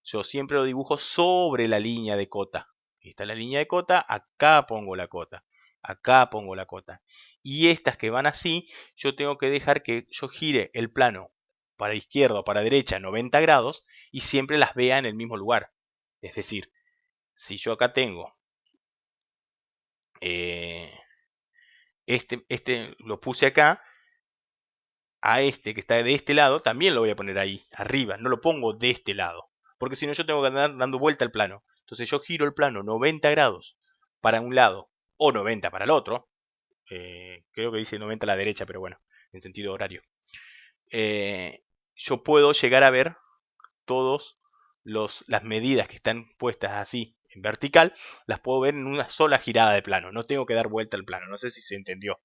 Yo siempre lo dibujo sobre la línea de cota. Esta es la línea de cota, acá pongo la cota, acá pongo la cota. Y estas que van así, yo tengo que dejar que yo gire el plano para izquierda o para derecha 90 grados y siempre las vea en el mismo lugar. Es decir, si yo acá tengo este lo puse acá, a este que está de este lado también lo voy a poner ahí, arriba, no lo pongo de este lado, porque si no yo tengo que andar dando vuelta al plano. Entonces yo giro el plano 90 grados para un lado o 90 para el otro. Creo que dice 90 a la derecha, pero bueno, en sentido horario. Yo puedo llegar a ver todas las medidas que están puestas así en vertical, las puedo ver en una sola girada de plano. No tengo que dar vuelta al plano. No sé si se entendió.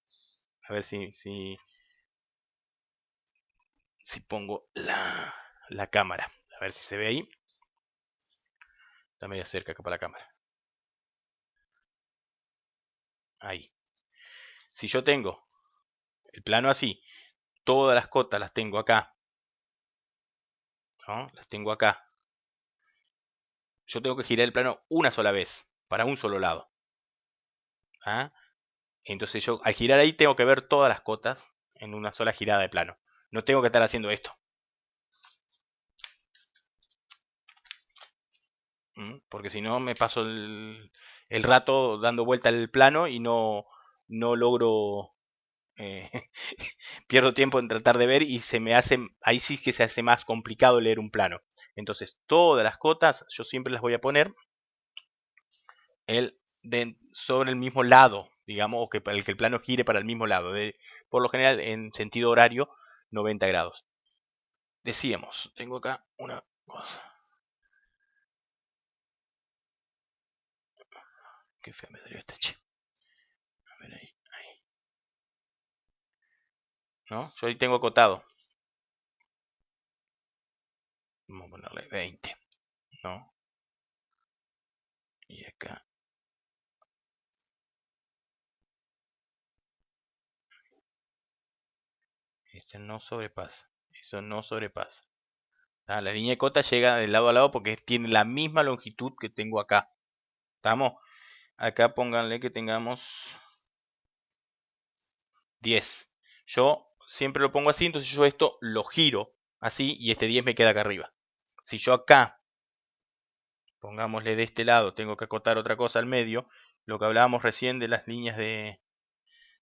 A ver si pongo la cámara. A ver si se ve ahí. Está medio cerca acá para la cámara. Ahí. Si yo tengo el plano así, todas las cotas las tengo acá, ¿no? Las tengo acá. Yo tengo que girar el plano una sola vez, para un solo lado. Entonces yo al girar ahí tengo que ver todas las cotas en una sola girada de plano. No tengo que estar haciendo esto. Porque si no me paso el rato dando vuelta al plano y no logro, pierdo tiempo en tratar de ver y se me hace, ahí sí que se hace más complicado leer un plano. Entonces todas las cotas yo siempre las voy a poner sobre el mismo lado, digamos, o que el plano gire para el mismo lado, por lo general en sentido horario 90 grados. Decíamos, tengo acá una cosa. Qué fea me salió esta, che. A ver ahí. ¿No? Yo ahí tengo acotado. Vamos a ponerle 20. ¿No? Y acá. Ese no sobrepasa. Eso no sobrepasa. La línea de cota llega de lado a lado porque tiene la misma longitud que tengo acá. ¿Estamos? Acá pónganle que tengamos 10. Yo siempre lo pongo así, entonces yo esto lo giro así y este 10 me queda acá arriba. Si yo acá, pongámosle de este lado, tengo que acotar otra cosa al medio, lo que hablábamos recién de las líneas de...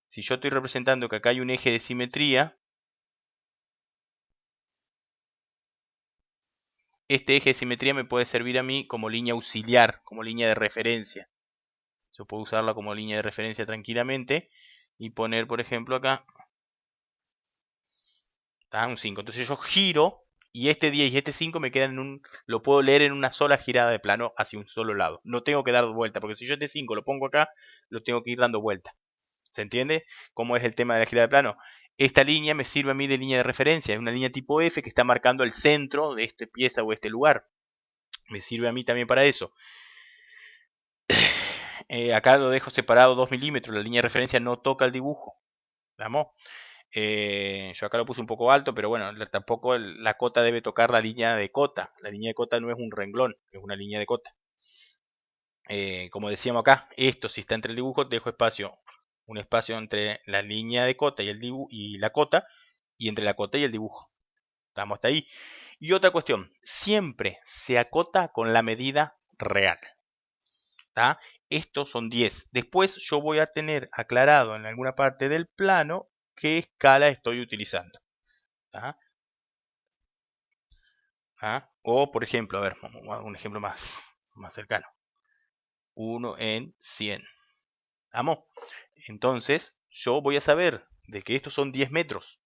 Si yo estoy representando que acá hay un eje de simetría, este eje de simetría me puede servir a mí como línea auxiliar, como línea de referencia. Yo puedo usarla como línea de referencia tranquilamente y poner, por ejemplo, acá un 5. Entonces yo giro y este 10 y este 5 me quedan lo puedo leer en una sola girada de plano hacia un solo lado. No tengo que dar vuelta, porque si yo este 5 lo pongo acá, lo tengo que ir dando vuelta. ¿Se entiende cómo es el tema de la girada de plano? Esta línea me sirve a mí de línea de referencia. Es una línea tipo F que está marcando el centro de esta pieza o este lugar. Me sirve a mí también para eso. Acá lo dejo separado 2 milímetros. La línea de referencia no toca el dibujo. ¿Vamos? Yo acá lo puse un poco alto, pero bueno, tampoco la cota debe tocar la línea de cota. La línea de cota no es un renglón, es una línea de cota. Como decíamos acá, esto si está entre el dibujo, dejo espacio, un espacio entre la línea de cota y el dibujo y la cota, y entre la cota y el dibujo. Estamos hasta ahí. Y otra cuestión, siempre se acota con la medida real. ¿Tá? Estos son 10. Después yo voy a tener aclarado en alguna parte del plano qué escala estoy utilizando. ¿Tá? ¿Ah? O por ejemplo, a ver, vamos a un ejemplo más cercano. 1 en 100. ¿Vamos? Entonces, yo voy a saber de que estos son 10 metros,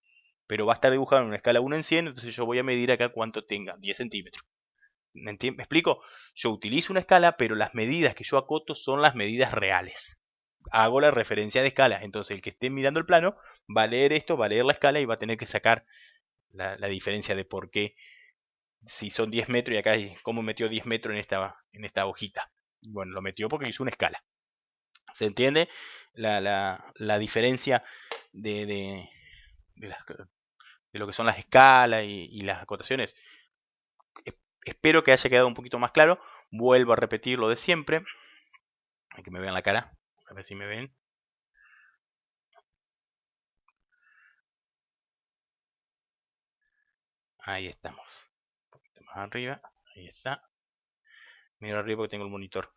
pero va a estar dibujado en una escala 1 en 100, entonces yo voy a medir acá cuánto tenga, 10 centímetros. ¿Me explico? Yo utilizo una escala, pero las medidas que yo acoto son las medidas reales. Hago la referencia de escala, entonces el que esté mirando el plano va a leer esto, va a leer la escala y va a tener que sacar la diferencia de por qué, si son 10 metros y acá cómo metió 10 metros en esta hojita. Bueno, lo metió porque hizo una escala. ¿Se entiende la diferencia de lo que son las escalas y las acotaciones? Espero que haya quedado un poquito más claro. Vuelvo a repetir lo de siempre. Hay que me vean la cara. A ver si me ven. Ahí estamos. Un poquito más arriba. Ahí está. Miro arriba porque tengo el monitor.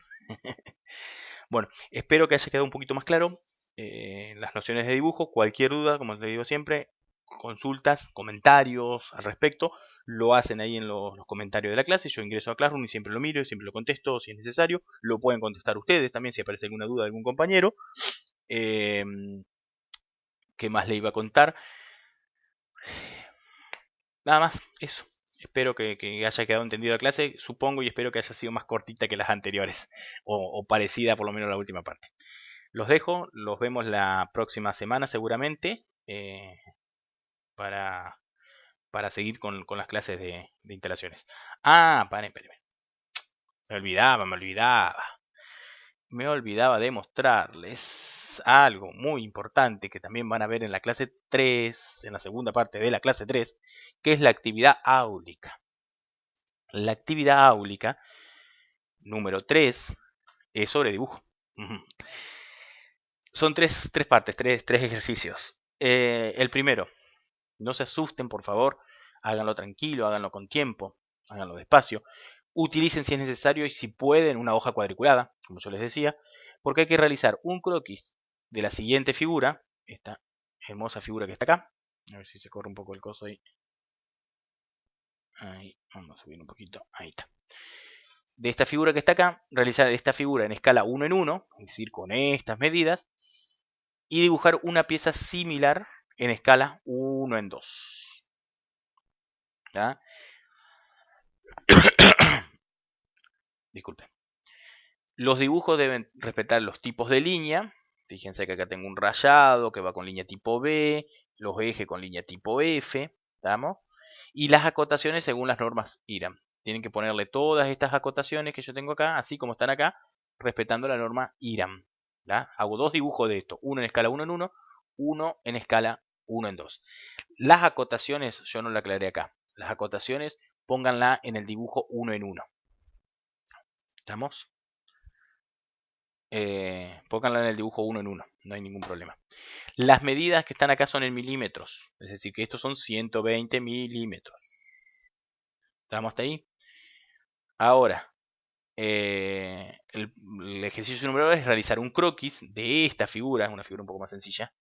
Bueno, espero que haya quedado un poquito más claro las nociones de dibujo. Cualquier duda, como les digo siempre, consultas, comentarios al respecto, lo hacen ahí en los comentarios de la clase. Yo ingreso a Classroom y siempre lo miro, siempre lo contesto si es necesario. Lo pueden contestar ustedes también si aparece alguna duda de algún compañero. ¿Qué más le iba a contar? Nada más, eso. Espero que haya quedado entendido la clase, supongo, y espero que haya sido más cortita que las anteriores, o parecida por lo menos a la última parte. Los dejo, los vemos la próxima semana seguramente, para seguir con las clases de instalaciones. Paren. Me olvidaba de mostrarles algo muy importante que también van a ver en la clase 3, en la segunda parte de la clase 3, que es la actividad áulica. La actividad áulica número 3 es sobre dibujo. Son tres partes, tres ejercicios. El primero, no se asusten, por favor, háganlo tranquilo, háganlo con tiempo, háganlo despacio. Utilicen si es necesario y si pueden una hoja cuadriculada, como yo les decía, porque hay que realizar un croquis de la siguiente figura, esta hermosa figura que está acá. A ver si se corre un poco el coso ahí. Ahí, vamos a subir un poquito, ahí está. De esta figura que está acá, realizar esta figura en escala 1 en 1, es decir, con estas medidas, y dibujar una pieza similar en escala 1 en 2. ¿Ya? Disculpe. Los dibujos deben respetar los tipos de línea. Fíjense que acá tengo un rayado que va con línea tipo B, los ejes con línea tipo F, ¿estamos? Y las acotaciones según las normas IRAM. Tienen que ponerle todas estas acotaciones que yo tengo acá, así como están acá, respetando la norma IRAM. ¿Ya? Hago dos dibujos de esto, uno en escala 1 en 1, uno en escala 1 en 2. Las acotaciones, yo no la aclaré acá. Las acotaciones, pónganla en el dibujo 1 en 1. ¿Estamos? Pónganla en el dibujo 1 en 1, no hay ningún problema. Las medidas que están acá son en milímetros, es decir, que estos son 120 milímetros. ¿Estamos hasta ahí? Ahora, el ejercicio número 2 es realizar un croquis de esta figura, una figura un poco más sencilla.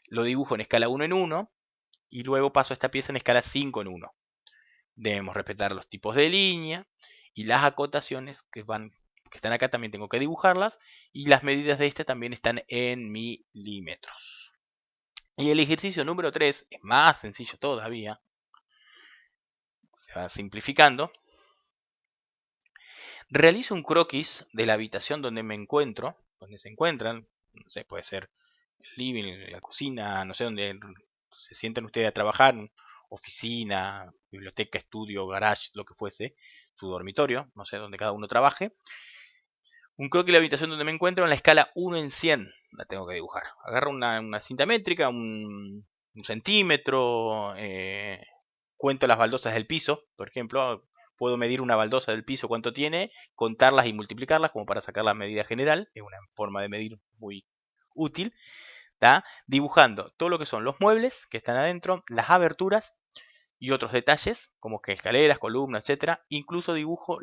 Lo dibujo en escala 1 en 1 y luego paso a esta pieza en escala 5 en 1. Debemos respetar los tipos de línea y las acotaciones que están acá también tengo que dibujarlas, y las medidas de este también están en milímetros. Y el ejercicio número 3 es más sencillo todavía, se va simplificando. Realizo un croquis de la habitación donde me encuentro, donde se encuentran, no sé, puede ser el living, la cocina, no sé, donde se sientan ustedes a trabajar, oficina, biblioteca, estudio, garage, lo que fuese, su dormitorio, no sé, donde cada uno trabaje. Un croquis de la habitación donde me encuentro en la escala 1 en 100 la tengo que dibujar. Agarro una cinta métrica, un centímetro, cuento las baldosas del piso, por ejemplo, puedo medir una baldosa del piso cuánto tiene, contarlas y multiplicarlas como para sacar la medida general, es una forma de medir muy útil. ¿Tá? Dibujando todo lo que son los muebles que están adentro, las aberturas y otros detalles, como que escaleras, columnas, etcétera. Incluso dibujo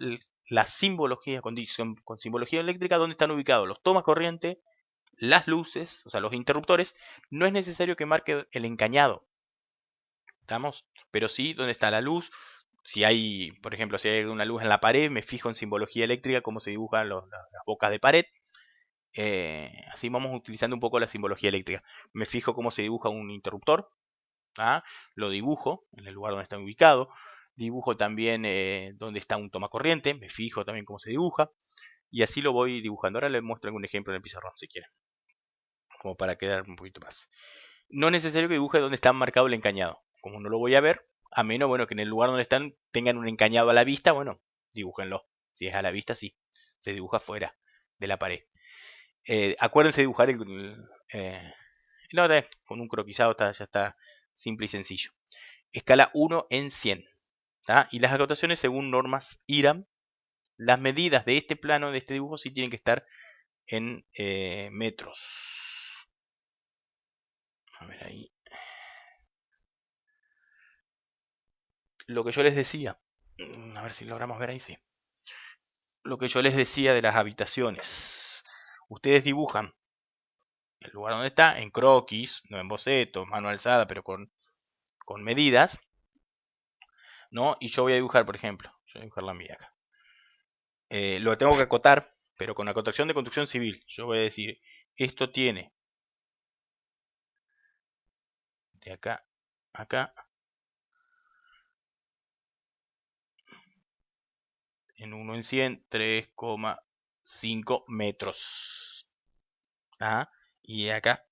la simbología con simbología eléctrica, donde están ubicados los tomas corriente, las luces, o sea, los interruptores. No es necesario que marque el encañado, ¿estamos? Pero sí donde está la luz. Si hay, por ejemplo, si hay una luz en la pared, me fijo en simbología eléctrica, cómo se dibujan las bocas de pared. Así vamos utilizando un poco la simbología eléctrica. Me fijo cómo se dibuja un interruptor. ¿Ah? Lo dibujo en el lugar donde está ubicado. Dibujo también donde está un toma corriente. Me fijo también cómo se dibuja. Y así lo voy dibujando. Ahora les muestro algún ejemplo en el pizarrón si quieren, como para quedar un poquito más. No es necesario que dibuje donde está marcado el encañado. Como no lo voy a ver, a menos bueno, que en el lugar donde están tengan un encañado a la vista, bueno, dibújenlo. Si es a la vista, sí. Se dibuja fuera de la pared. Acuérdense de dibujar no, con un croquisado ya está simple y sencillo. Escala 1 en 100. ¿Tá? Y las acotaciones según normas IRAM. Las medidas de este plano, de este dibujo, sí tienen que estar en metros. A ver ahí. Lo que yo les decía. A ver si logramos ver ahí, sí. Lo que yo les decía de las habitaciones. Ustedes dibujan el lugar donde está en croquis, no en boceto, mano alzada, pero con medidas. ¿No? Y yo voy a dibujar, por ejemplo. Yo voy a dibujar la mía acá. Lo tengo que acotar, pero con acotación de construcción civil. Yo voy a decir, esto tiene de acá a acá en 1 en 100, 3,5 metros. ¿Ah? Y acá,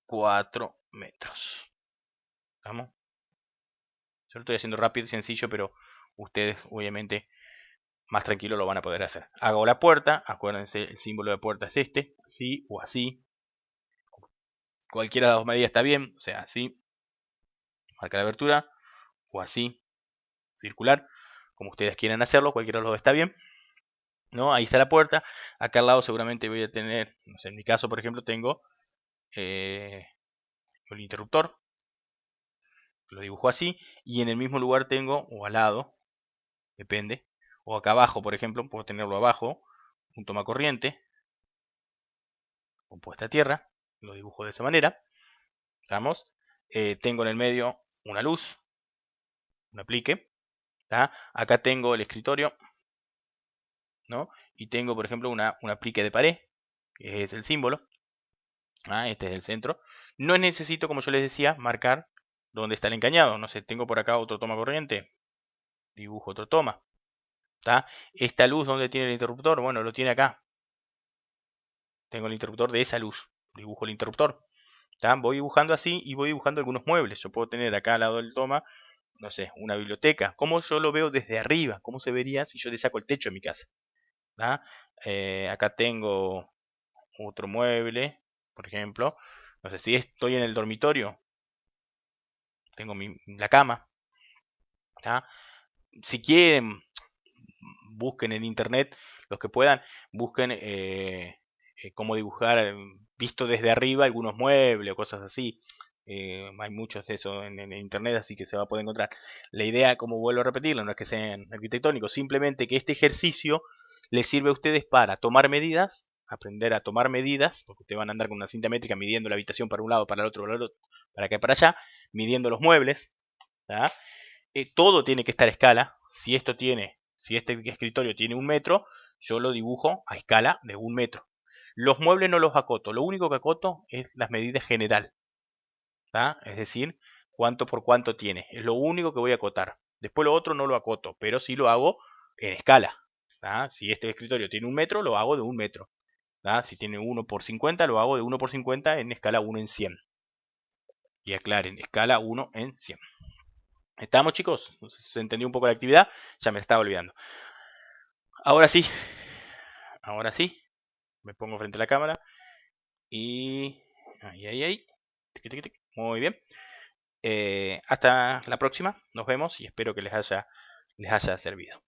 4 metros. ¿Estamos? Yo lo estoy haciendo rápido y sencillo, pero ustedes obviamente más tranquilo lo van a poder hacer. Hago la puerta, acuérdense, el símbolo de puerta es este, así o así. Cualquiera de las dos medidas está bien, o sea, así. Marca la abertura, o así, circular, como ustedes quieran hacerlo, cualquiera de los dos está bien. ¿No? Ahí está la puerta. Acá al lado seguramente voy a tener, no sé, en mi caso por ejemplo tengo el interruptor. Lo dibujo así. Y en el mismo lugar tengo, o al lado, depende. O acá abajo, por ejemplo, puedo tenerlo abajo, un toma corriente, compuesta a tierra. Lo dibujo de esa manera. Vamos. Tengo en el medio una luz, un aplique. ¿Tá? Acá tengo el escritorio, ¿no? Y tengo, por ejemplo, un aplique de pared, que es el símbolo. Este es el centro. No necesito, como yo les decía, marcar dónde está el encañado. No sé, tengo por acá otro toma corriente. Dibujo otro toma. ¿Tá? Esta luz, ¿dónde tiene el interruptor? Bueno, lo tiene acá. Tengo el interruptor de esa luz. Dibujo el interruptor. ¿Tá? Voy dibujando así y voy dibujando algunos muebles. Yo puedo tener acá al lado del toma, no sé, una biblioteca. ¿Cómo yo lo veo desde arriba? ¿Cómo se vería si yo le saco el techo de mi casa? ¿Tá? Acá tengo otro mueble, por ejemplo. No sé si estoy en el dormitorio. Tengo la cama. ¿Tá? Si quieren, busquen en internet, los que puedan, busquen cómo dibujar visto desde arriba algunos muebles o cosas así. Hay muchos de eso en internet, así que se va a poder encontrar. La idea, como vuelvo a repetirlo, no es que sean arquitectónicos, simplemente que este ejercicio les sirve a ustedes para tomar medidas, aprender a tomar medidas, porque ustedes van a andar con una cinta métrica midiendo la habitación para un lado, para el otro, para acá y para allá, midiendo los muebles. ¿Tá? Todo tiene que estar a escala. Si este escritorio tiene 1 metro, yo lo dibujo a escala de 1 metro. Los muebles no los acoto, lo único que acoto es las medidas general. ¿Tá? Es decir, cuánto por cuánto tiene. Es lo único que voy a acotar. Después lo otro no lo acoto, pero sí lo hago en escala. ¿Tá? Si este escritorio tiene 1 metro, lo hago de 1 metro. ¿Tá? Si tiene 1 por 50, lo hago de 1 por 50 en escala 1 en 100. Y aclaren, escala 1 en 100. ¿Estamos, chicos? No sé si se entendió un poco la actividad. Ya me estaba olvidando. Ahora sí. Ahora sí. Me pongo frente a la cámara. Y... Ahí. Muy bien. Hasta la próxima. Nos vemos y espero que les haya servido.